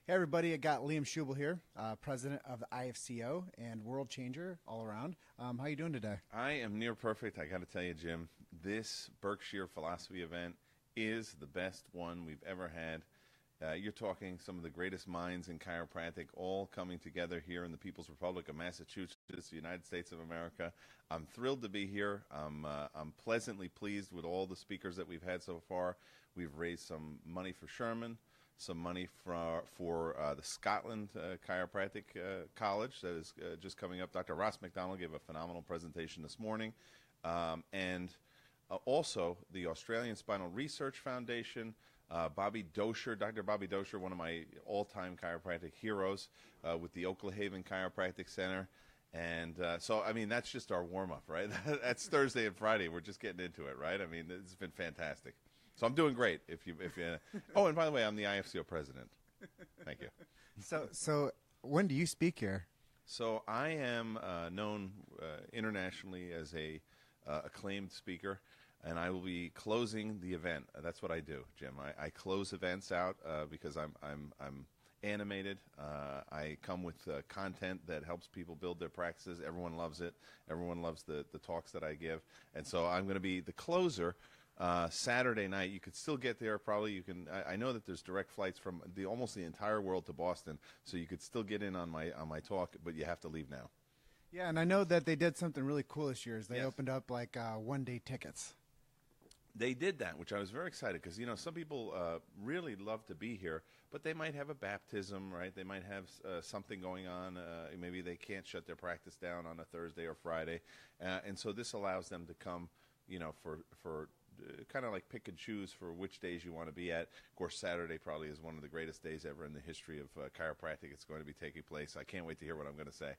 Hey everybody, I got Liam Schubel here, president of the IFCO and world changer all around. How you doing today? I am near perfect. I got to tell you, Jim, this Berkshire philosophy event is the best one we've ever had. You're talking some of the greatest minds in chiropractic all coming together here in the People's Republic of Massachusetts, the United States of America. I'm thrilled to be here. I'm pleasantly pleased with all the speakers that we've had so far. We've raised some money for Sherman, some money for the Scotland Chiropractic College that is just coming up. Dr. Ross McDonald gave a phenomenal presentation this morning. And also the Australian Spinal Research Foundation, Bobby Dosher, Dr. Bobby Dosher, one of my all-time chiropractic heroes with the Oklahaven Chiropractic Center. And so, I mean, that's just our warm-up, right? That's Thursday and Friday. We're just getting into it, right? I mean, it's been fantastic. So I'm doing great. Oh, and by the way, I'm the IFCO president. Thank you. So when do you speak here? So I am known internationally as a acclaimed speaker, and I will be closing the event. That's what I do, Jim. I close events out because I'm animated. I come with content that helps people build their practices. Everyone loves it. Everyone loves the talks that I give, and so I'm going to be the closer. Saturday night. You could still get there. Probably you can. I know that there's direct flights from almost the entire world to Boston, so you could still get in on my talk, but you have to leave now. Yeah, and I know that they did something really cool this year. They Yes. opened up like one-day tickets. They did that, which I was very excited because some people really love to be here, but they might have a baptism, right? They might have something going on. Maybe they can't shut their practice down on a Thursday or Friday, and so this allows them to come, for kind of like pick and choose for which days you want to be at. Of course, Saturday probably is one of the greatest days ever in the history of chiropractic. It's going to be taking place. I can't wait to hear what I'm going to say.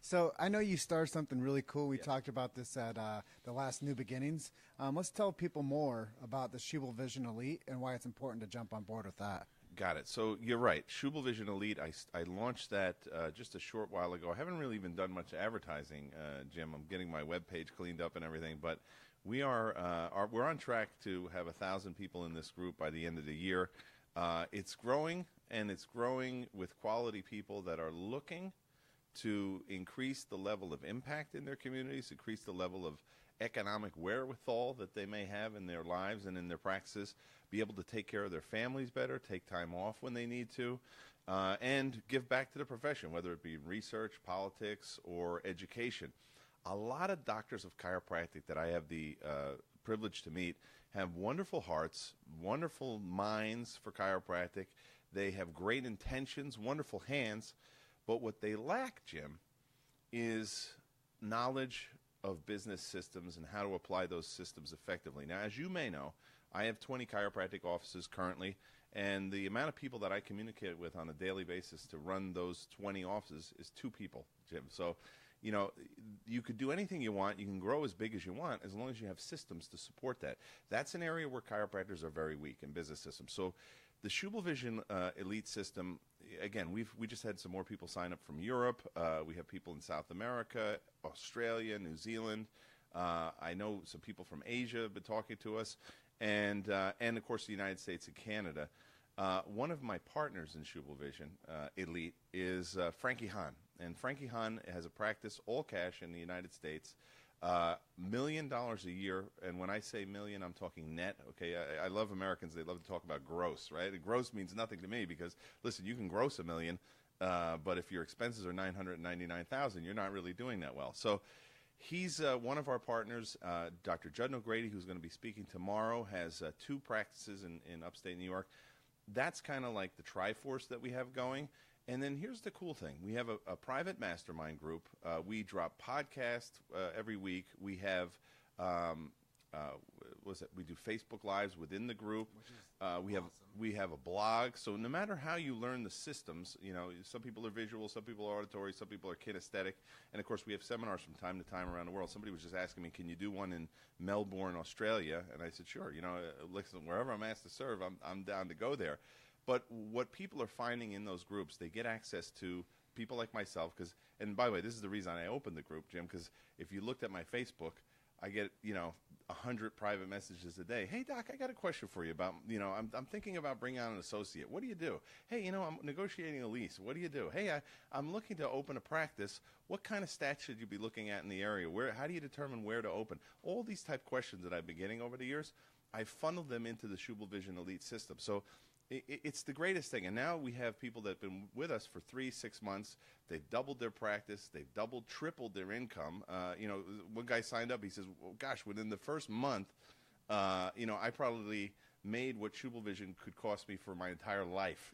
So I know you started something really cool. We Yes. talked about this at the last New Beginnings. Let's tell people more about the Schubel Vision Elite and why it's important to jump on board with that. Got it. So you're right. Schubel Vision Elite, I launched that just a short while ago. I haven't really even done much advertising, Jim. I'm getting my webpage cleaned up and everything, but we're on track to have 1,000 people in this group by the end of the year. It's growing, and it's growing with quality people that are looking to increase the level of impact in their communities, increase the level of economic wherewithal that they may have in their lives and in their practices, be able to take care of their families better, take time off when they need to, and give back to the profession, whether it be research, politics, or education. A lot of doctors of chiropractic that I have the privilege to meet have wonderful hearts, wonderful minds for chiropractic. They have great intentions, wonderful hands, but what they lack, Jim, is knowledge of business systems and how to apply those systems effectively. Now, as you may know, I have 20 chiropractic offices currently, and the amount of people that I communicate with on a daily basis to run those 20 offices is 2 people, Jim. So, you could do anything you want. You can grow as big as you want as long as you have systems to support that. That's an area where chiropractors are very weak in business systems. So the Schubel Vision Elite system, again, we just had some more people sign up from Europe. We have people in South America, Australia, New Zealand. I know some people from Asia have been talking to us, and of course the United States and Canada. One of my partners in Schubel Vision Elite is Frankie Hahn. And Frankie Hahn has a practice, all cash in the United States, $1 million a year. And when I say million, I'm talking net. Okay, I love Americans. They love to talk about gross, right? And gross means nothing to me because, listen, you can gross $1 million, but if your expenses are $999,000, you're not really doing that well. So he's one of our partners. Dr. Judd O'Grady, who's going to be speaking tomorrow, has 2 practices in upstate New York. That's kind of like the Triforce that we have going. And then here's the cool thing. We have a private mastermind group. We drop podcasts every week. We have, we do Facebook Lives within the group. We have a blog. So no matter how you learn the systems, some people are visual, some people are auditory, some people are kinesthetic. And, of course, we have seminars from time to time around the world. Somebody was just asking me, can you do one in Melbourne, Australia? And I said, sure. Listen, wherever I'm asked to serve, I'm down to go there. But what people are finding in those groups, they get access to people like myself. And by the way, this is the reason I opened the group, Jim, because if you looked at my Facebook, I get, 100 private messages a day. Hey, Doc, I got a question for you about, I'm thinking about bringing on an associate. What do you do? Hey, I'm negotiating a lease. What do you do? Hey, I'm looking to open a practice. What kind of stats should you be looking at in the area? How do you determine where to open? All these type questions that I've been getting over the years, I funneled them into the Schubel Vision Elite system. So it's the greatest thing. And now we have people that have been with us for 3-6 months. They've doubled their practice. They've doubled, tripled their income. One guy signed up. He says, well, gosh, within the first month, I probably made what Schubel Vision could cost me for my entire life.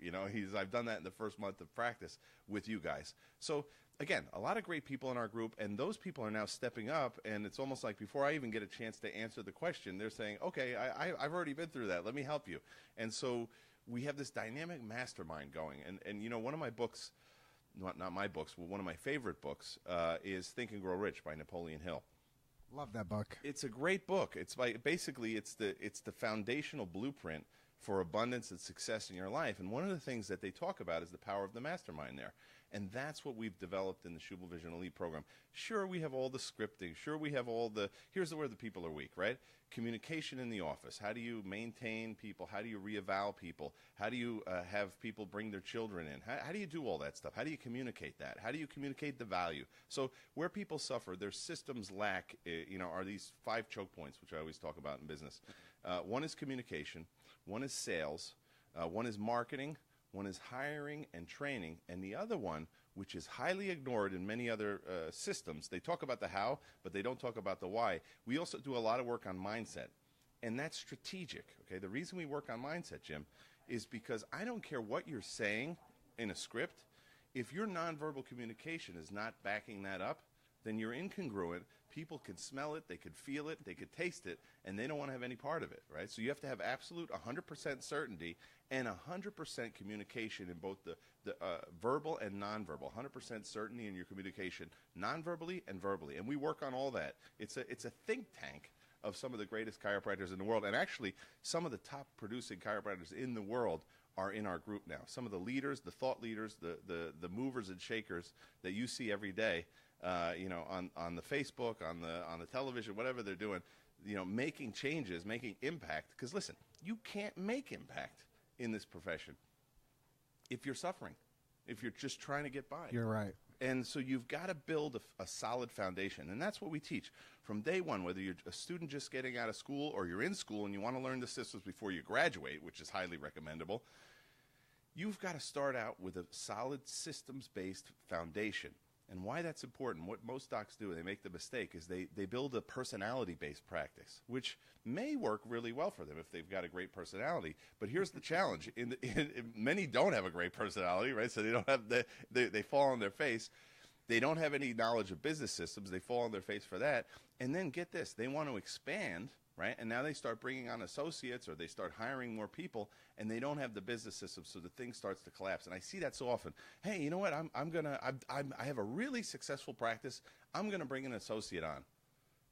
I've done that in the first month of practice with you guys. So again, a lot of great people in our group, and those people are now stepping up, and it's almost like before I even get a chance to answer the question, they're saying, okay, I've already been through that. Let me help you. And so we have this dynamic mastermind going. And one of my books, not my books, but one of my favorite books is Think and Grow Rich by Napoleon Hill. Love that book. It's a great book. It's basically it's the foundational blueprint for abundance and success in your life. And one of the things that they talk about is the power of the mastermind there. And that's what we've developed in the Schubel Vision Elite program. Sure, we have all the scripting. Sure, we have all here's where the people are weak, right? Communication in the office. How do you maintain people? How do you reeval people? How do you have people bring their children in? How do you do all that stuff? How do you communicate that? How do you communicate the value? So where people suffer, their systems lack, are these 5 choke points, which I always talk about in business. One is communication. One is sales. One is marketing. One is hiring and training, and the other one, which is highly ignored in many other systems, they talk about the how, but they don't talk about the why. We also do a lot of work on mindset, and that's strategic. Okay, the reason we work on mindset, Jim, is because I don't care what you're saying in a script. If your nonverbal communication is not backing that up, then you're incongruent. People can smell it, they could feel it, they could taste it, and they don't want to have any part of it, right? So you have to have absolute 100% certainty and 100% communication in both the verbal and nonverbal. 100% certainty in your communication, nonverbally and verbally. And we work on all that. It's a think tank of some of the greatest chiropractors in the world. And actually, some of the top producing chiropractors in the world are in our group now. Some of the leaders, the thought leaders, the movers and shakers that you see every day, on the Facebook, on the television, whatever they're doing, making changes, making impact. Because listen, you can't make impact in this profession if you're suffering, if you're just trying to get by. You're right. And so you've got to build a solid foundation, and that's what we teach from day one, whether you're a student just getting out of school or you're in school and you want to learn the systems before you graduate, which is highly recommendable. You've got to start out with a solid systems-based foundation. And why that's important, what most docs do, they make the mistake, is they build a personality-based practice, which may work really well for them if they've got a great personality. But here's the challenge. Many don't have a great personality, right? So they don't have they fall on their face. They don't have any knowledge of business systems. They fall on their face for that. And then get this, they want to expand, right? And now they start bringing on associates or they start hiring more people, and they don't have the business system, so the thing starts to collapse. And I see that so often. Hey, you know what? I have a really successful practice. I'm going to bring an associate on.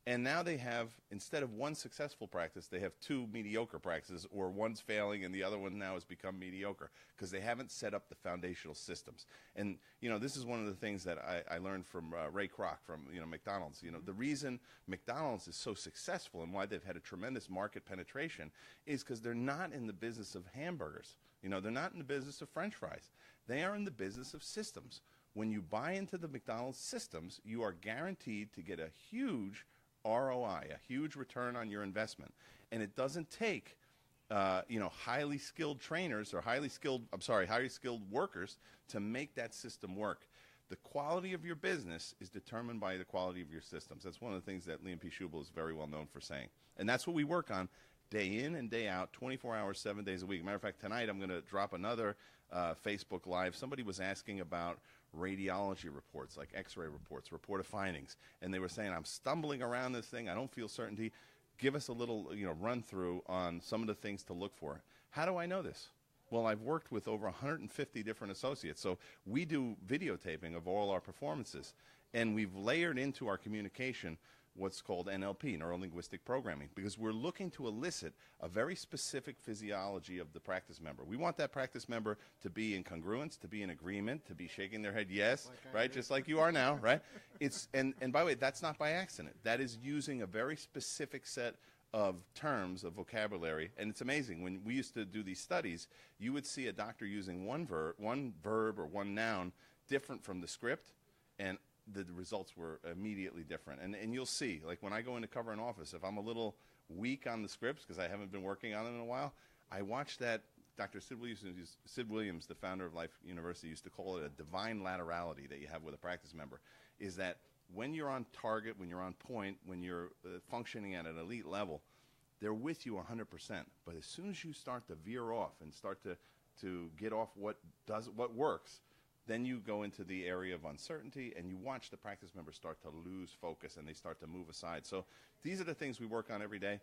And now they have, instead of one successful practice, they have 2 mediocre practices, or one's failing and the other one now has become mediocre because they haven't set up the foundational systems. And, this is one of the things that I learned from Ray Kroc from, McDonald's. The reason McDonald's is so successful and why they've had a tremendous market penetration is because they're not in the business of hamburgers. They're not in the business of French fries. They are in the business of systems. When you buy into the McDonald's systems, you are guaranteed to get a huge ROI, a huge return on your investment. And it doesn't take, highly skilled trainers or highly skilled workers to make that system work. The quality of your business is determined by the quality of your systems. That's one of the things that Liam P. Schubel is very well known for saying. And that's what we work on day in and day out, 24 hours, 7 days a week. Matter of fact, tonight I'm going to drop another Facebook Live. Somebody was asking about radiology reports, like x-ray reports, report of findings. And they were saying, I'm stumbling around this thing. I don't feel certainty. Give us a little run through on some of the things to look for. How do I know this? Well, I've worked with over 150 different associates. So we do videotaping of all our performances. And we've layered into our communication what's called NLP, neuro-linguistic programming, because we're looking to elicit a very specific physiology of the practice member. We want that practice member to be in congruence, to be in agreement, to be shaking their head yes, like right, just like you are now, right? And by the way, that's not by accident. That is using a very specific set of terms, of vocabulary, and it's amazing. When we used to do these studies, you would see a doctor using one verb or one noun different from the script, and the results were immediately different. And you'll see, like when I go in to cover an office, if I'm a little weak on the scripts because I haven't been working on them in a while, I watch that. Dr. Sid Williams, the founder of Life University, used to call it a divine laterality that you have with a practice member, is that when you're on target, when you're on point, when you're functioning at an elite level, they're with you 100%. But as soon as you start to veer off and start to get off what works, then you go into the area of uncertainty, and you watch the practice members start to lose focus, and they start to move aside. So these are the things we work on every day.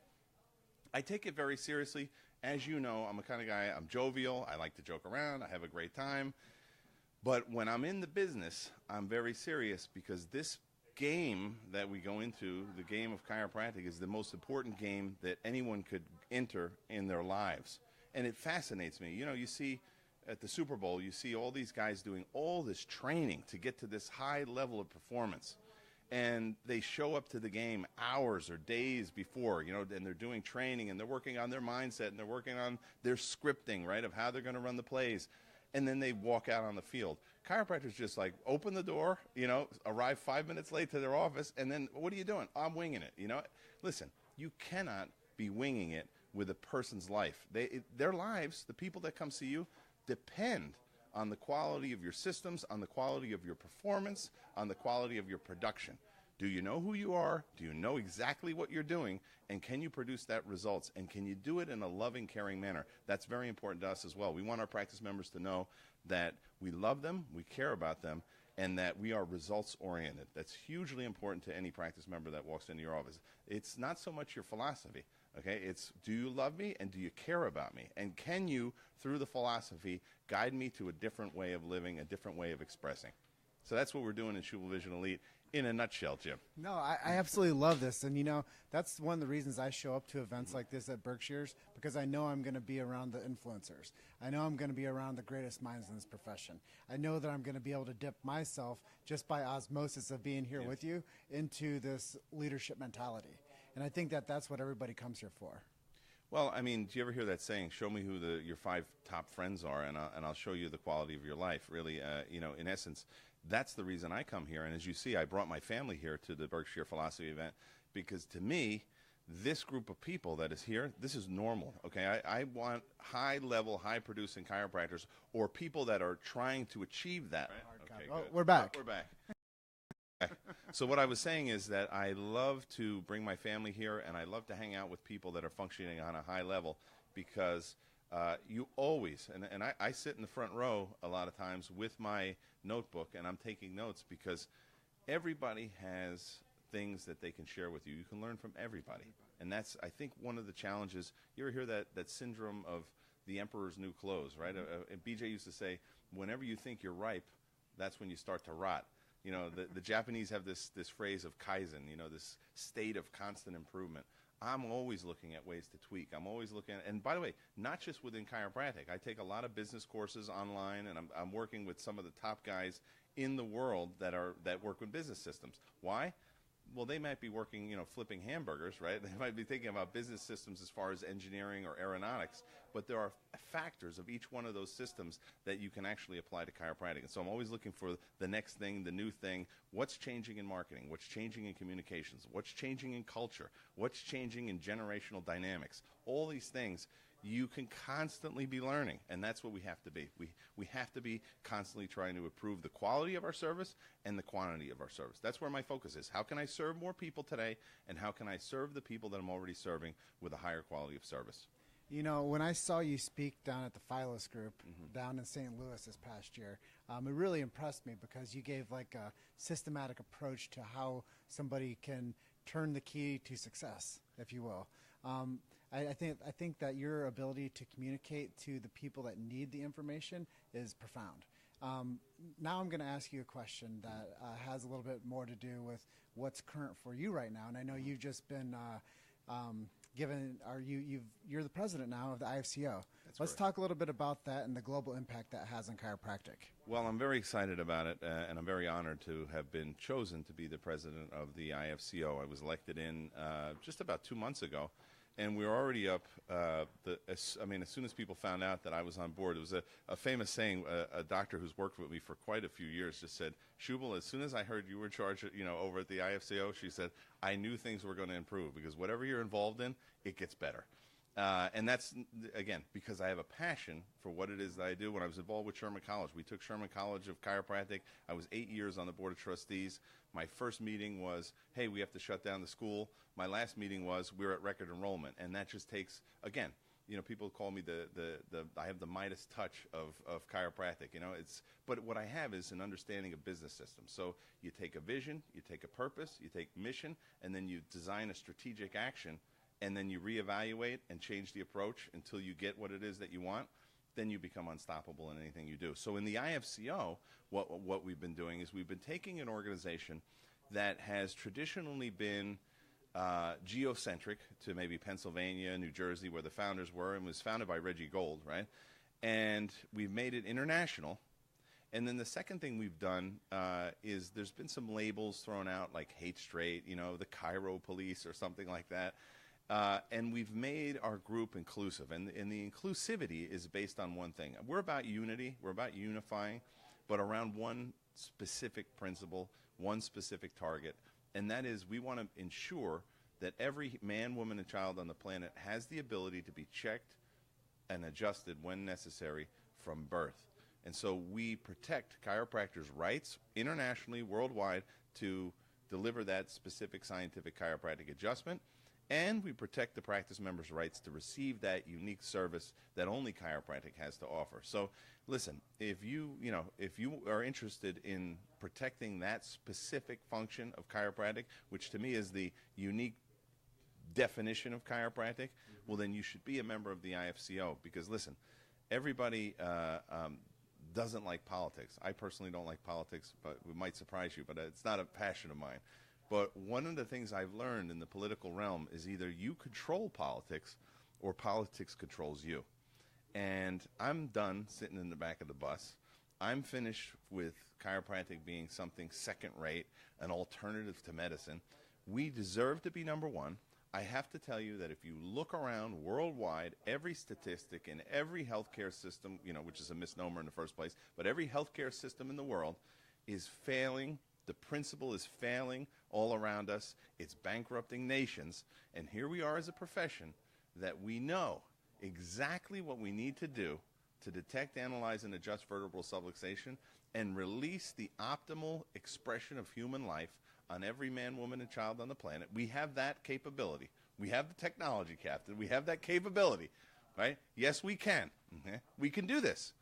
I take it very seriously. As you know, I'm a kind of guy, I'm jovial, I like to joke around, I have a great time. But when I'm in the business, I'm very serious, because this game that we go into, the game of chiropractic, is the most important game that anyone could enter in their lives. And it fascinates me. You know, you see at the Super Bowl, you see all these guys doing all this training to get to this high level of performance. And they show up to the game hours or days before, you know, and they're doing training, and they're working on their mindset, and they're working on their scripting, right, of how they're going to run the plays. And then they walk out on the field. Chiropractors just like open the door, you know, arrive 5 minutes late to their office, and then what are you doing? I'm winging it, you know. Listen, you cannot be winging it with a person's life. Their lives, the people that come see you, depend on the quality of your systems, on the quality of your performance, on the quality of your production. Do you know who you are? Do you know exactly what you're doing? And can you produce that results? And can you do it in a loving, caring manner? That's very important to us as well. We want our practice members to know that we love them, we care about them, and that we are results-oriented. That's hugely important to any practice member that walks into your office. It's not so much your philosophy, okay? It's, do you love me and do you care about me? And can you, through the philosophy, guide me to a different way of living, a different way of expressing? So that's what we're doing in Schubel Vision Elite in a nutshell, Jim. No, I absolutely love this. And, you know, that's one of the reasons I show up to events like this at Berkshires, because I know I'm going to be around the influencers. I know I'm going to be around the greatest minds in this profession. I know that I'm going to be able to dip myself, just by osmosis of being here with you, into this leadership mentality. And I think that that's what everybody comes here for. Well, I mean, do you ever hear that saying, show me who your 5 top friends are, and I'll show you the quality of your life? Really, you know, in essence, that's the reason I come here. And as you see, I brought my family here to the Berkshire Philosophy event, because to me, this group of people that is here, this is normal, okay? I want high-level, high-producing chiropractors, or people that are trying to achieve that. Right? Okay, oh, we're back. We're back. So what I was saying is that I love to bring my family here, and I love to hang out with people that are functioning on a high level, because you always, and I sit in the front row a lot of times with my notebook, and I'm taking notes, because everybody has things that they can share with you. You can learn from everybody. And that's, I think, one of the challenges. You ever hear that syndrome of the emperor's new clothes, right? BJ used to say, whenever you think you're ripe, that's when you start to rot. You know, the Japanese have this phrase of kaizen, you know, this state of constant improvement. I'm always looking at ways to tweak. I'm always looking at, and by the way, not just within chiropractic. I take a lot of business courses online, and I'm working with some of the top guys in the world that work with business systems. Why? Well, they might be working, you know, flipping hamburgers, right? They might be thinking about business systems as far as engineering or aeronautics, but there are factors of each one of those systems that you can actually apply to chiropractic. And so I'm always looking for the next thing, the new thing. What's changing in marketing? What's changing in communications? What's changing in culture? What's changing in generational dynamics? All these things you can constantly be learning, and that's what we have to be. We have to be constantly trying to improve the quality of our service and the quantity of our service. That's where my focus is. How can I serve more people today, and how can I serve the people that I'm already serving with a higher quality of service? You know, when I saw you speak down at the Phyllis Group down in St. Louis this past year, it really impressed me, because you gave like a systematic approach to how somebody can turn the key to success, if you will. I think that your ability to communicate to the people that need the information is profound. Now I'm going to ask you a question that has a little bit more to do with what's current for you right now. And I know you've just been you're the president now of the IFCO. Let's talk a little bit about that and the global impact that has on chiropractic. Well, I'm very excited about it, and I'm very honored to have been chosen to be the president of the IFCO. I was elected in just about 2 months ago. And we're already up. As soon as people found out that I was on board, it was a famous saying. A doctor who's worked with me for quite a few years just said, "Schubel, as soon as I heard you were in charge, over at the IFCO, she said, I knew things were going to improve because whatever you're involved in, it gets better." And that's, again, because I have a passion for what it is that I do. When I was involved with Sherman College, we took Sherman College of Chiropractic. I was 8 years on the Board of Trustees. My first meeting was, hey, we have to shut down the school. My last meeting was, we're at record enrollment. And that just takes, again, people call me I have the Midas touch of chiropractic, but what I have is an understanding of business systems. So you take a vision, you take a purpose, you take mission, and then you design a strategic action, and then you reevaluate and change the approach until you get what it is that you want. Then you become unstoppable in anything you do. So in the IFCO, what we've been doing is we've been taking an organization that has traditionally been geocentric to maybe Pennsylvania, New Jersey, where the founders were, and was founded by Reggie Gold, right? And we've made it international. And then the second thing we've done is there's been some labels thrown out like Hate Straight, the Chiro Police or something like that. And we've made our group inclusive. And the inclusivity is based on one thing. We're about unity. We're about unifying, but around one specific principle, one specific target. And that is we want to ensure that every man, woman, and child on the planet has the ability to be checked and adjusted when necessary from birth. And so we protect chiropractors' rights internationally, worldwide, to deliver that specific scientific chiropractic adjustment. And we protect the practice members' rights to receive that unique service that only chiropractic has to offer. So, listen, if you are interested in protecting that specific function of chiropractic, which to me is the unique definition of chiropractic, well, then you should be a member of the IFCO. Because, listen, everybody doesn't like politics. I personally don't like politics, but it might surprise you, but it's not a passion of mine. But one of the things I've learned in the political realm is either you control politics or politics controls you. And I'm done sitting in the back of the bus. I'm finished with chiropractic being something second-rate, an alternative to medicine. We deserve to be number one. I have to tell you that if you look around worldwide, every statistic in every healthcare system, which is a misnomer in the first place, but every healthcare system in the world is failing. The principle is failing all around us. It's bankrupting nations. And here we are as a profession that we know exactly what we need to do to detect, analyze, and adjust vertebral subluxation and release the optimal expression of human life on every man, woman, and child on the planet. We have that capability. We have the technology, Captain. We have that capability, right? Yes, we can. We can do this.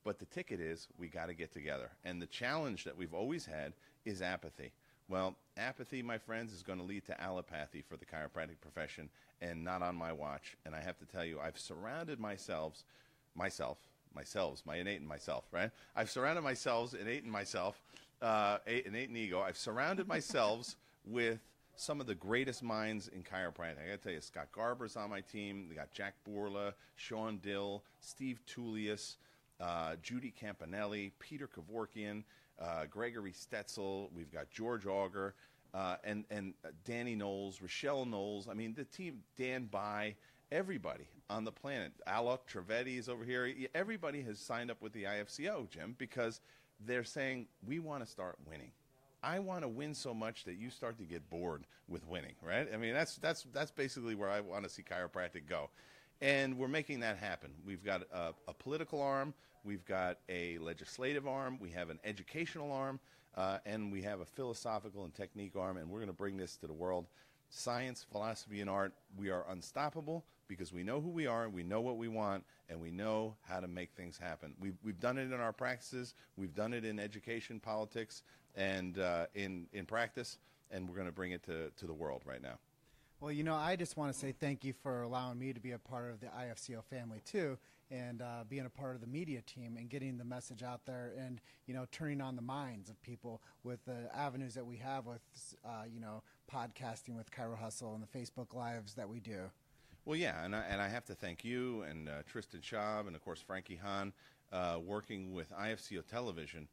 But the ticket is we got to get together. And the challenge that we've always had is apathy. Well, apathy, my friends, is going to lead to allopathy for the chiropractic profession, and not on my watch. And I have to tell you, I've surrounded my innate and myself, right? I've surrounded myself, innate and myself, innate and ego. I've surrounded myself with some of the greatest minds in chiropractic. I got to tell you, Scott Garber's on my team. We got Jack Bourla, Sean Dill, Steve Tullius, Judy Campanelli, Peter Kevorkian, Gregory Stetzel. We've got George Auger, and Danny Knowles, Rochelle Knowles. I mean, the team, Dan Bai, everybody on the planet. Alok Trivedi is over here. Everybody has signed up with the IFCO, Jim, because they're saying, we want to start winning. I want to win so much that you start to get bored with winning, right? I mean, that's basically where I want to see chiropractic go. And we're making that happen. We've got a political arm, we've got a legislative arm, we have an educational arm, and we have a philosophical and technique arm, and we're going to bring this to the world. Science, philosophy, and art, we are unstoppable because we know who we are, we know what we want, and we know how to make things happen. We've done it in our practices, we've done it in education, politics, and in practice, and we're going to bring it to the world right now. Well, I just want to say thank you for allowing me to be a part of the IFCO family, too, and being a part of the media team and getting the message out there and, turning on the minds of people with the avenues that we have with, podcasting with Chiro Hustle and the Facebook Lives that we do. Well, yeah, and I have to thank you and Tristan Schaub and, of course, Frankie Hahn, working with IFCO Television.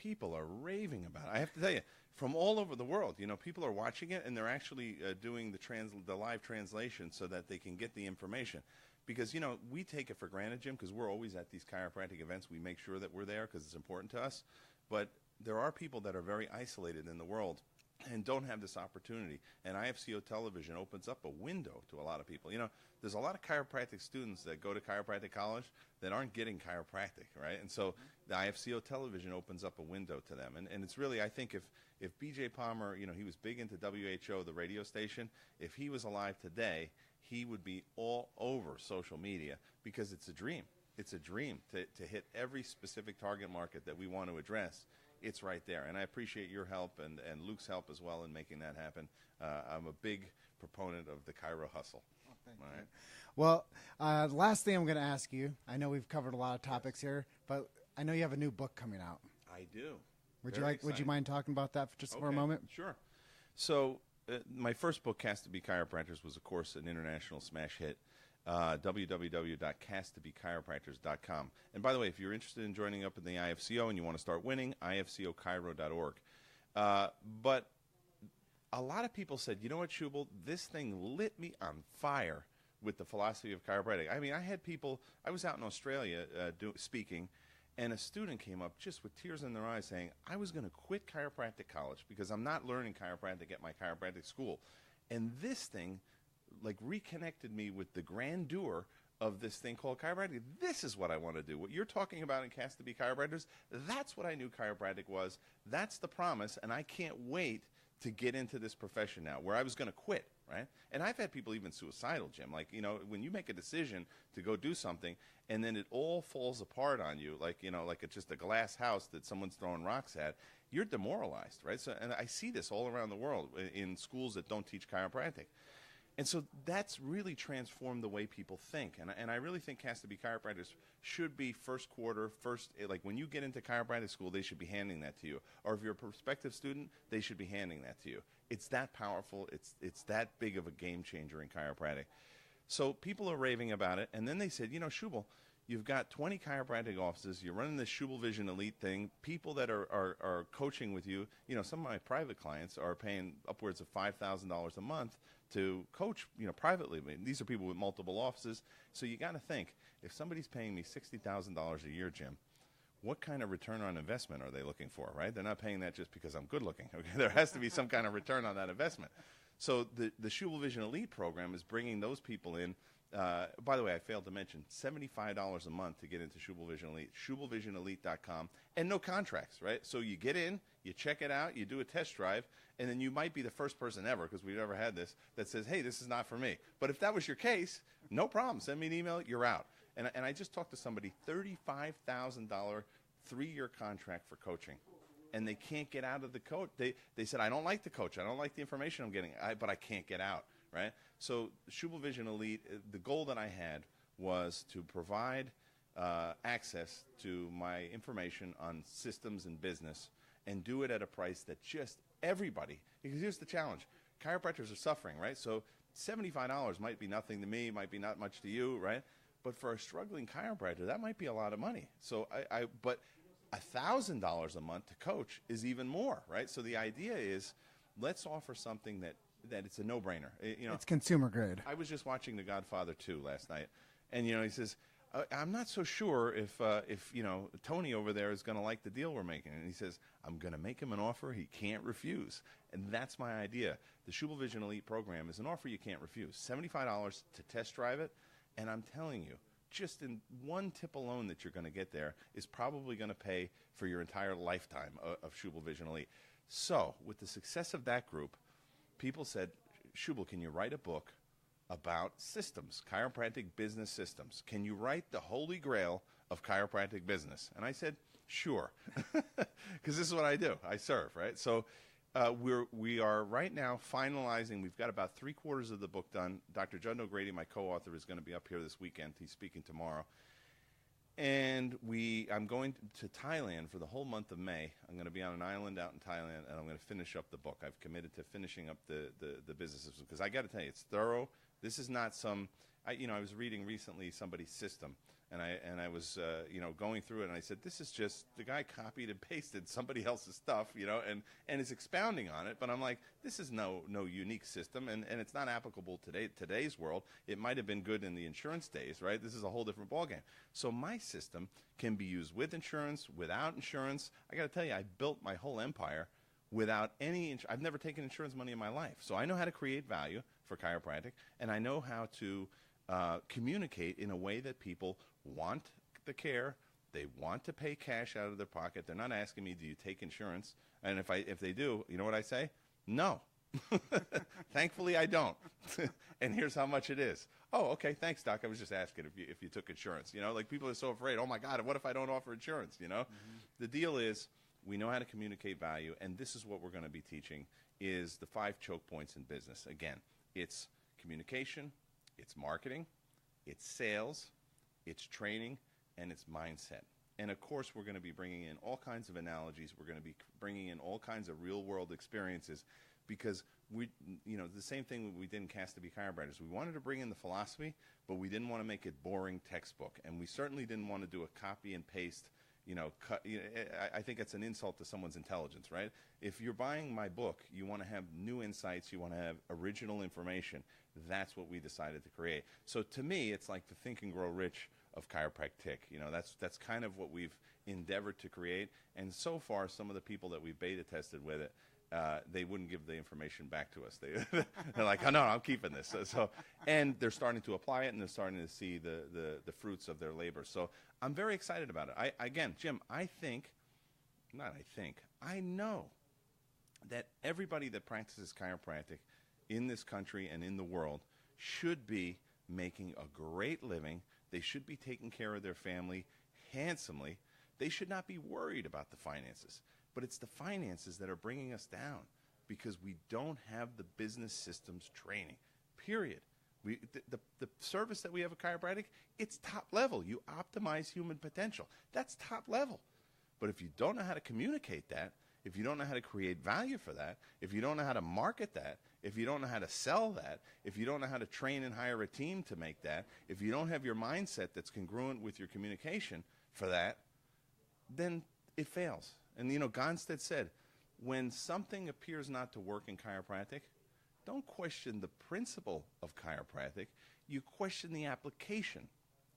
people are raving about it. I have to tell you, from all over the world, people are watching it, and they're actually doing the live translation so that they can get the information. Because, we take it for granted, Jim, because we're always at these chiropractic events. We make sure that we're there because it's important to us. But there are people that are very isolated in the world and don't have this opportunity. And IFCO television opens up a window to a lot of people. There's a lot of chiropractic students that go to chiropractic college that aren't getting chiropractic, right? And so the IFCO television opens up a window to them. And it's really, I think, if B.J. Palmer, he was big into WHO, the radio station, if he was alive today, he would be all over social media because it's a dream. It's a dream to hit every specific target market that we want to address. It's right there. And I appreciate your help and Luke's help as well in making that happen. I'm a big proponent of the Chiro hustle. Oh, thank all you. right. Well, the last thing I'm going to ask you, I know we've covered a lot of topics here, but I know you have a new book coming out. I do. Would you mind talking about that for a moment? Sure. So my first book, Cast to Be Chiropractors, was, of course, an international smash hit. www.casttobechiropractors.com. And by the way, if you're interested in joining up in the IFCO and you want to start winning, ifcochiro.org. But a lot of people said, you know what, Schubel, this thing lit me on fire with the philosophy of chiropractic. I mean, I was out in Australia speaking, and a student came up just with tears in their eyes saying, I was going to quit chiropractic college because I'm not learning chiropractic at my chiropractic school. And this thing reconnected me with the grandeur of this thing called chiropractic. This is what I want to do. What you're talking about in Cast to Be Chiropractors, that's what I knew chiropractic was. That's the promise, and I can't wait to get into this profession now, where I was going to quit, right? And I've had people even suicidal, Jim. When you make a decision to go do something, and then it all falls apart on you, like it's just a glass house that someone's throwing rocks at, you're demoralized, right? So, and I see this all around the world in schools that don't teach chiropractic. And so that's really transformed the way people think. And I really think Cast to Be Chiropractors should be first quarter, when you get into chiropractic school, they should be handing that to you. Or if you're a prospective student, they should be handing that to you. It's that powerful. It's that big of a game changer in chiropractic. So people are raving about it. And then they said, Schubel, you've got 20 chiropractic offices. You're running this Schubel Vision Elite thing. People that are coaching with you, some of my private clients are paying upwards of $5,000 a month to coach, privately. I mean, these are people with multiple offices. So you got to think, if somebody's paying me $60,000 a year, Jim, what kind of return on investment are they looking for, right? They're not paying that just because I'm good looking. Okay? There has to be some kind of return on that investment. So the Schubel Elite program is bringing those people in. By the way, I failed to mention, $75 a month to get into Schubel Elite, schubelvisionelite.com, and no contracts, right? So you get in, you check it out, you do a test drive, and then you might be the first person ever, because we've never had this, that says, hey, this is not for me. But if that was your case, no problem. Send me an email, you're out. And I just talked to somebody, $35,000 3-year contract for coaching. And they can't get out of the coach. They said, I don't like the coach. I don't like the information I'm getting, but I can't get out, right? So Schubel Vision Elite, the goal that I had was to provide access to my information on systems and business and do it at a price that just everybody, because here's the challenge. Chiropractors are suffering, right? So $75 might be nothing to me, might be not much to you, right? But for a struggling chiropractor, that might be a lot of money. So but $1,000 a month to coach is even more, right? So the idea is, let's offer something that it's a no-brainer. It's consumer grade. I was just watching The Godfather 2 last night, and he says, I'm not so sure if Tony over there is going to like the deal we're making. And he says, I'm going to make him an offer he can't refuse. And that's my idea. The Schubel Vision Elite program is an offer you can't refuse. $75 to test drive it, and I'm telling you, just in one tip alone that you're going to get there is probably going to pay for your entire lifetime of Schubel Vision Elite. So with the success of that group, people said, Schubel, can you write a book about systems, chiropractic business systems? Can you write the holy grail of chiropractic business? And I said, sure, because this is what I do. I serve, right? So we are right now finalizing. We've got about 3/4 of the book done. Dr. Judd O'Grady, my co-author, is going to be up here this weekend. He's speaking tomorrow. And I'm going to Thailand for the whole month of May. I'm going to be on an island out in Thailand, and I'm going to finish up the book. I've committed to finishing up the businesses, because I got to tell you, it's thorough. This is not some, I was reading recently somebody's system, I was going through it, and I said, this is just the guy copied and pasted somebody else's stuff, and is expounding on it. But I'm like, this is no unique system, and it's not applicable today's world. It might have been good in the insurance days, right? This is a whole different ballgame. So my system can be used with insurance, without insurance. I got to tell you, I built my whole empire without any I've never taken insurance money in my life. So I know how to create value for chiropractic, and I know how to communicate in a way that people want the care. They want to pay cash out of their pocket. They're not asking me, do you take insurance? And if they do, you know what I say? No. Thankfully, I don't. And here's how much it is. Oh, okay, thanks, Doc. I was just asking if you took insurance. Like people are so afraid. Oh, my God, what if I don't offer insurance, The deal is we know how to communicate value, and this is what we're going to be teaching is the 5 choke points in business. Again, it's communication, it's marketing, it's sales, it's training, and it's mindset. And, of course, we're going to be bringing in all kinds of analogies. We're going to be bringing in all kinds of real-world experiences because, the same thing we did in Cast to Be Chiropractors. We wanted to bring in the philosophy, but we didn't want to make it boring textbook. And we certainly didn't want to do a copy and paste I think it's an insult to someone's intelligence, right? If you're buying my book, you want to have new insights, you want to have original information. That's what we decided to create. So to me, it's like the Think and Grow Rich of chiropractic. That's kind of what we've endeavored to create. And so far, some of the people that we've beta tested with it, they wouldn't give the information back to us. They're like, oh, no, I'm keeping this. And they're starting to apply it, and they're starting to see the fruits of their labor. So I'm very excited about it. Again, Jim, I know that everybody that practices chiropractic in this country and in the world should be making a great living. They should be taking care of their family handsomely. They should not be worried about the finances. But it's the finances that are bringing us down because we don't have the business systems training, period. The service that we have at chiropractic, it's top level. You optimize human potential. That's top level. But if you don't know how to communicate that, if you don't know how to create value for that, if you don't know how to market that, if you don't know how to sell that, if you don't know how to train and hire a team to make that, if you don't have your mindset that's congruent with your communication for that, then it fails. And, Gonstead said, when something appears not to work in chiropractic, don't question the principle of chiropractic. You question the application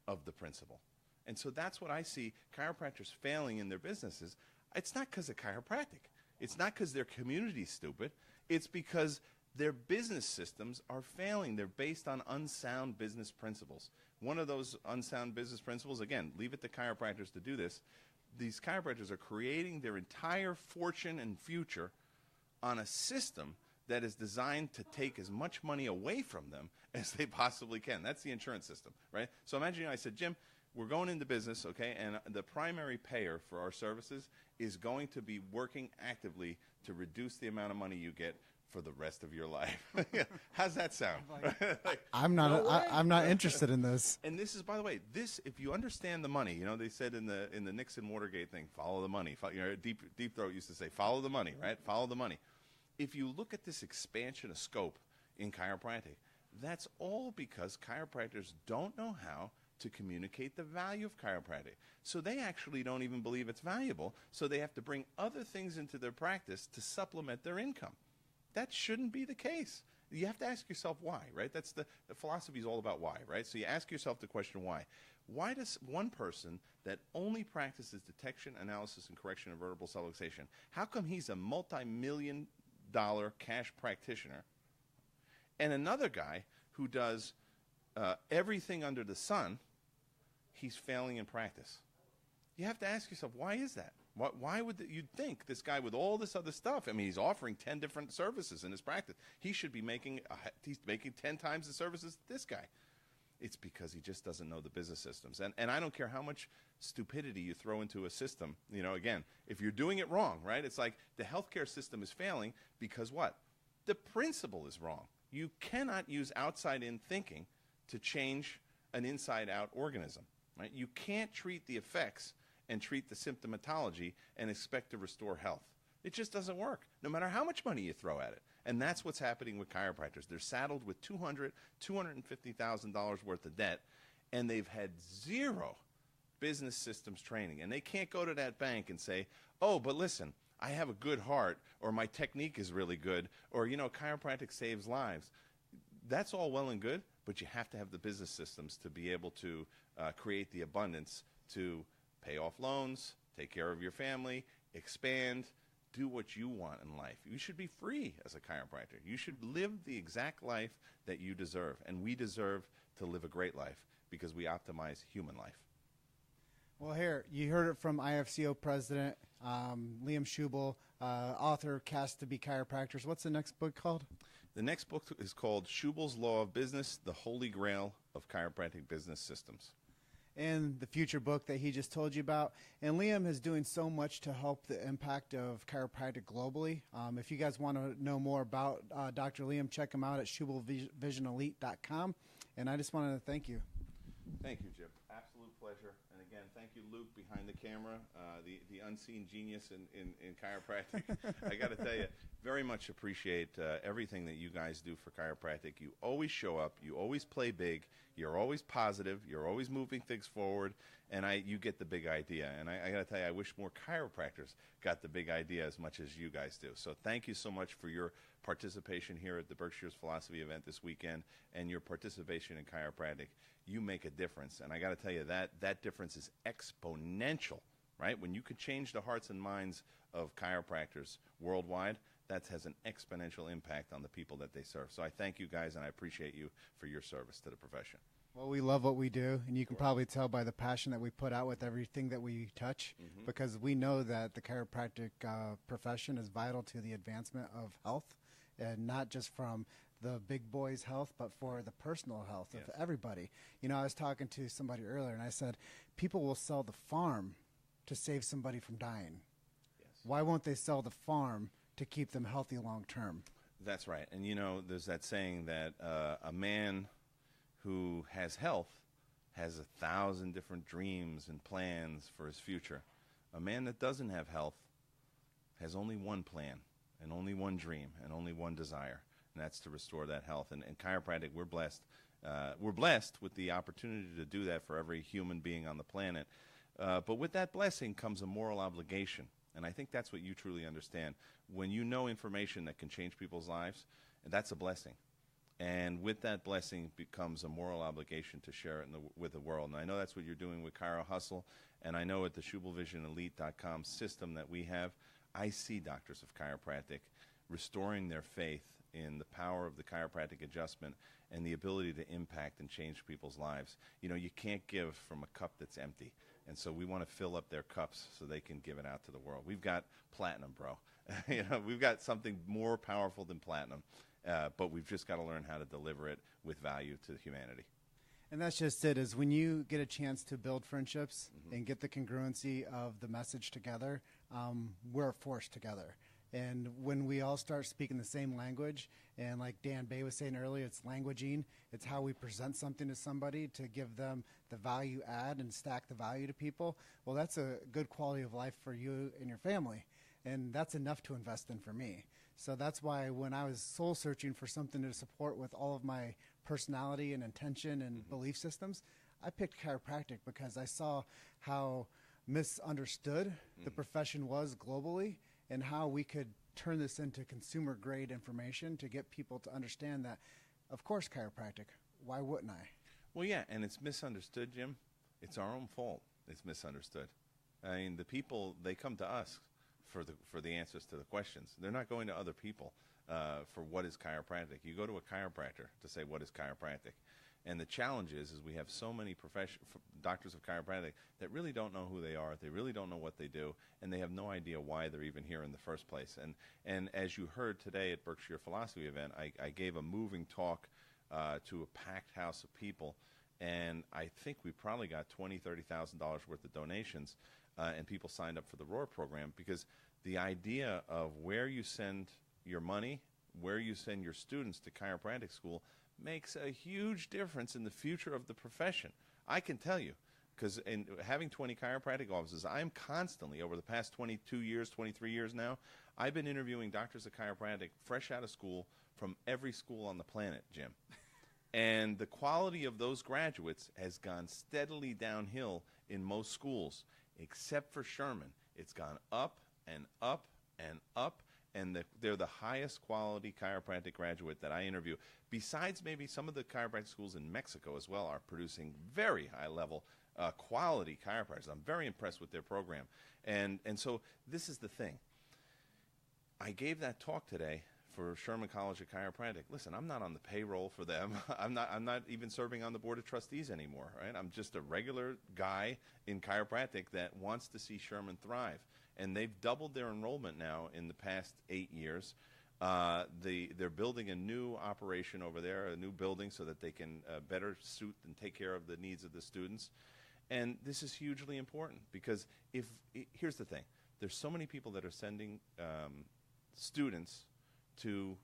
of the principle. And so that's what I see chiropractors failing in their businesses. It's not because of chiropractic. It's not because their community's stupid. It's because their business systems are failing. They're based on unsound business principles. One of those unsound business principles, again, leave it to chiropractors to do this. These chiropractors are creating their entire fortune and future on a system that is designed to take as much money away from them as they possibly can. That's the insurance system, right? So imagine I said, Jim, we're going into business, okay, and the primary payer for our services is going to be working actively to reduce the amount of money you get for the rest of your life. How's that sound? I'm not interested in this. And this is, by the way, if you understand the money, they said in the Nixon Watergate thing, follow the money. Deep Throat used to say, follow the money, right? Follow the money. If you look at this expansion of scope in chiropractic, that's all because chiropractors don't know how to communicate the value of chiropractic. So they actually don't even believe it's valuable, so they have to bring other things into their practice to supplement their income. That shouldn't be the case. You have to ask yourself why, right? That's the philosophy is all about why, right? So you ask yourself the question why. Why does one person that only practices detection, analysis, and correction of vertebral subluxation, how come he's a multi-million-dollar cash practitioner, and another guy who does everything under the sun, he's failing in practice? You have to ask yourself, why is that? Why would you'd think this guy with all this other stuff? I mean, he's offering 10 different services in his practice. He should be making 10 times the services that this guy. It's because he just doesn't know the business systems. And I don't care how much stupidity you throw into a system. Again, if you're doing it wrong, right? It's like the healthcare system is failing because what? The principle is wrong. You cannot use outside-in thinking to change an inside-out organism, right? You can't treat the effects and treat the symptomatology and expect to restore health. It just doesn't work, no matter how much money you throw at it. And that's what's happening with chiropractors. They're saddled with $250,000 worth of debt, and they've had zero business systems training. And they can't go to that bank and say, oh, but listen, I have a good heart, or my technique is really good, or, you know, chiropractic saves lives. That's all well and good, but you have to have the business systems to be able to create the abundance to pay off loans, take care of your family, expand, do what you want in life. You should be free as a chiropractor. You should live the exact life that you deserve, and we deserve to live a great life because we optimize human life. Well, here, you heard it from IFCO President Liam Schubel, author, cast to be chiropractors. What's the next book called? The next book is called Schubel's Law of Business, the Holy Grail of Chiropractic Business Systems. And the future book that he just told you about. And Liam is doing so much to help the impact of chiropractic globally. If you guys want to know more about Dr. Liam, check him out at schubelvisionelite.com. And I just wanted to thank you. Thank you, Jim. Absolute pleasure. And again, thank you, Luke, behind the camera, the unseen genius in chiropractic. I got to tell you, very much appreciate everything that you guys do for chiropractic. You always show up. You always play big. You're always positive. You're always moving things forward. And you get the big idea. And I got to tell you, I wish more chiropractors got the big idea as much as you guys do. So thank you so much for your participation here at the Berkshires Philosophy event this weekend and your participation in chiropractic. You make a difference. And I got to tell you, that difference is exponential, right? When you could change the hearts and minds of chiropractors worldwide, that has an exponential impact on the people that they serve. So I thank you guys, and I appreciate you for your service to the profession. Well, we love what we do, and you can probably tell by the passion that we put out with everything that we touch, because we know that the chiropractic profession is vital to the advancement of health, and not just from the big boys' health, but for the personal health of everybody. You know, I was talking to somebody earlier, and I said, people will sell the farm to save somebody from dying. Yes. Why won't they sell the farm to keep them healthy long term? That's right. And, you know, there's that saying that a man who has health has 1,000 different dreams and plans for his future. A man that doesn't have health has only one plan and only one dream and only one desire, and that's to restore that health. And chiropractic, we're blessed. We're blessed with the opportunity to do that for every human being on the planet. But with that blessing comes a moral obligation. And I think that's what you truly understand. When you know information that can change people's lives, that's a blessing. And with that blessing becomes a moral obligation to share it with the world. And I know that's what you're doing with Chiro Hustle. And I know at the SchubelVisionElite.com system that we have, I see doctors of chiropractic restoring their faith in the power of the chiropractic adjustment and the ability to impact and change people's lives. You know, you can't give from a cup that's empty. And so we want to fill up their cups so they can give it out to the world. We've got platinum, bro. You know, we've got something more powerful than platinum. But we've just got to learn how to deliver it with value to humanity. And that's just it, is when you get a chance to build friendships and get the congruency of the message together, we're a force together. And when we all start speaking the same language, and like Dan Bay was saying earlier, it's languaging. It's how we present something to somebody to give them the value add and stack the value to people. Well, that's a good quality of life for you and your family. And that's enough to invest in for me. So that's why when I was soul searching for something to support with all of my personality and intention and belief systems, I picked chiropractic because I saw how misunderstood the profession was globally and how we could turn this into consumer grade information to get people to understand that, of course, chiropractic, why wouldn't I? Well, yeah, and it's misunderstood, Jim. It's our own fault it's misunderstood. I mean, the people, they come to us for the answers to the questions. They're not going to other people for what is chiropractic. You go to a chiropractor to say, what is chiropractic? And the challenge is we have so many doctors of chiropractic that really don't know who they are. They really don't know what they do, and they have no idea why they're even here in the first place. And as you heard today at Berkshire Philosophy event, I gave a moving talk to a packed house of people, and I think we probably got $20,000, $30,000 worth of donations, and people signed up for the ROAR program, because the idea of where you send your money, where you send your students to chiropractic school, makes a huge difference in the future of the profession. I can tell you, because in having 20 chiropractic offices, I'm constantly, over the past 22 years, 23 years now, I've been interviewing doctors of chiropractic fresh out of school from every school on the planet, Jim. And the quality of those graduates has gone steadily downhill in most schools, except for Sherman. It's gone up and up and up, and they're the highest quality chiropractic graduate that I interview. Besides maybe some of the chiropractic schools in Mexico as well are producing very high level quality chiropractors. I'm very impressed with their program. And so this is the thing. I gave that talk today for Sherman College of Chiropractic. Listen, I'm not on the payroll for them. I'm not even serving on the board of trustees anymore, right? I'm just a regular guy in chiropractic that wants to see Sherman thrive. And they've doubled their enrollment now in the past 8 years. They're building a new operation over there, a new building, so that they can better suit and take care of the needs of the students. And this is hugely important because here's the thing. There's so many people that are sending students to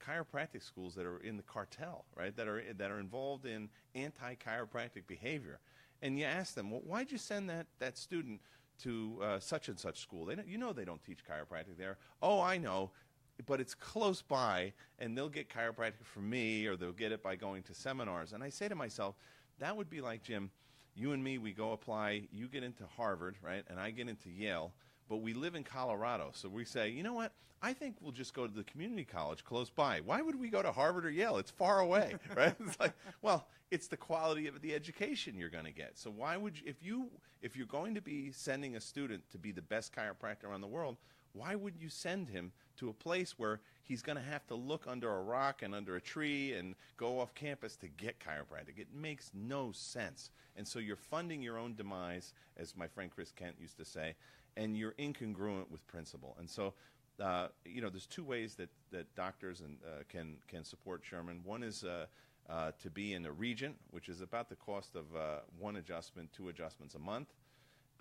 chiropractic schools that are in the cartel, right? That are involved in anti-chiropractic behavior. And you ask them, well, why'd you send that student to such and such school? They don't teach chiropractic there. Oh, I know, but it's close by, and they'll get chiropractic from me, or they'll get it by going to seminars. And I say to myself, that would be like, Jim, you and me, we go apply, you get into Harvard, right, and I get into Yale, but we live in Colorado, so we say, you know what, I think we'll just go to the community college close by. Why would we go to Harvard or Yale? It's far away, right? It's like, well, it's the quality of the education you're going to get. So why would you, if you're going to be sending a student to be the best chiropractor around the world, why would you send him to a place where he's going to have to look under a rock and under a tree and go off campus to get chiropractic? It makes no sense. And so you're funding your own demise, as my friend Chris Kent used to say, and you're incongruent with principle. And so, there's two ways that doctors can support Sherman. One is to be in a regent, which is about the cost of one adjustment, 2 adjustments a month.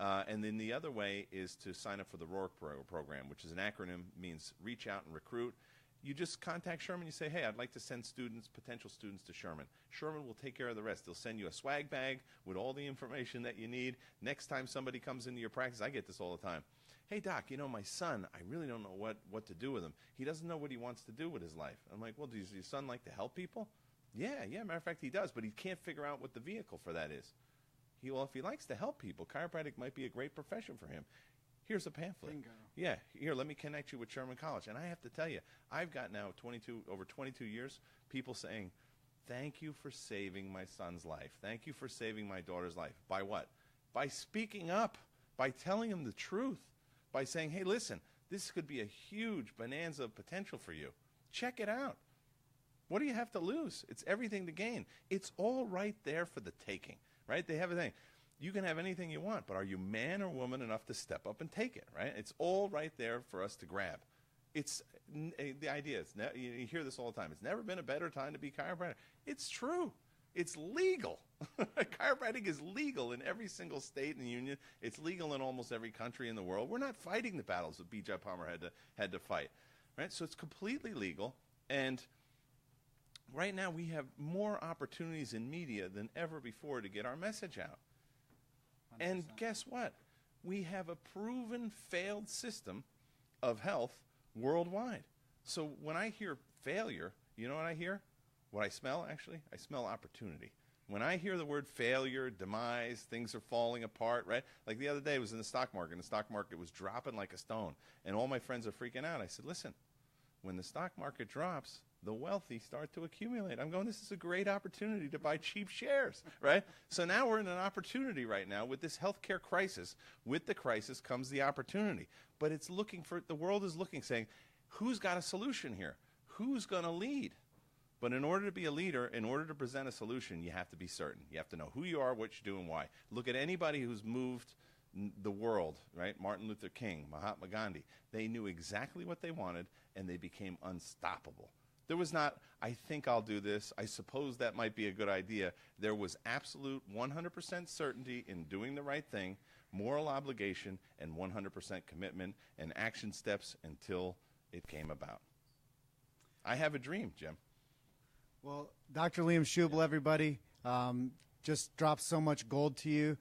And then the other way is to sign up for the Rourke program, which is an acronym, means reach out and recruit. You just contact Sherman. You say, hey, I'd like to send potential students to Sherman. Sherman will take care of the rest. They'll send you a swag bag with all the information that you need. Next time somebody comes into your practice, I get this all the time. Hey, doc, my son, I really don't know what to do with him. He doesn't know what he wants to do with his life. I'm like, well, does your son like to help people? Yeah, matter of fact, he does, but he can't figure out what the vehicle for that is. If he likes to help people, chiropractic might be a great profession for him. Here's a pamphlet. Bingo. Yeah, here, let me connect you with Sherman College. And I have to tell you, I've got now over 22 years, people saying, thank you for saving my son's life. Thank you for saving my daughter's life. By what? By speaking up, by telling them the truth, by saying, hey, listen, this could be a huge bonanza of potential for you. Check it out. What do you have to lose? It's everything to gain. It's all right there for the taking, right? They have a thing. You can have anything you want, but are you man or woman enough to step up and take it, right? It's all right there for us to grab. It's the idea. You hear this all the time. It's never been a better time to be chiropractor. It's true. It's legal. Chiropractic is legal in every single state in the union. It's legal in almost every country in the world. We're not fighting the battles that B.J. Palmer had to fight, right? So it's completely legal, and right now we have more opportunities in media than ever before to get our message out. 100%. And guess what? We have a proven failed system of health worldwide. So when I hear failure, you know what I hear? What I smell, actually? I smell opportunity. When I hear the word failure, demise, things are falling apart, right? Like the other day, I was in the stock market, and the stock market was dropping like a stone. And all my friends are freaking out. I said, listen, when the stock market drops, the wealthy start to accumulate. I'm going, this is a great opportunity to buy cheap shares, right? So now we're in an opportunity right now with this healthcare crisis. With the crisis comes the opportunity. But it's the world is looking, saying, who's got a solution here? Who's going to lead? But in order to be a leader, in order to present a solution, you have to be certain. You have to know who you are, what you do, and why. Look at anybody who's moved the world, right? Martin Luther King, Mahatma Gandhi. They knew exactly what they wanted, and they became unstoppable. There was not, I think I'll do this, I suppose that might be a good idea. There was absolute 100% certainty in doing the right thing, moral obligation, and 100% commitment and action steps until it came about. I have a dream, Jim. Well, Dr. Liam Schubel, everybody, just dropped so much gold to you.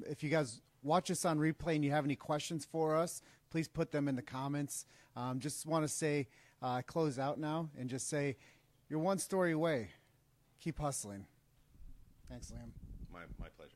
If you guys watch us on replay and you have any questions for us, please put them in the comments. Just want to say, close out now and just say, you're one story away. Keep hustling. Thanks, Liam. My pleasure.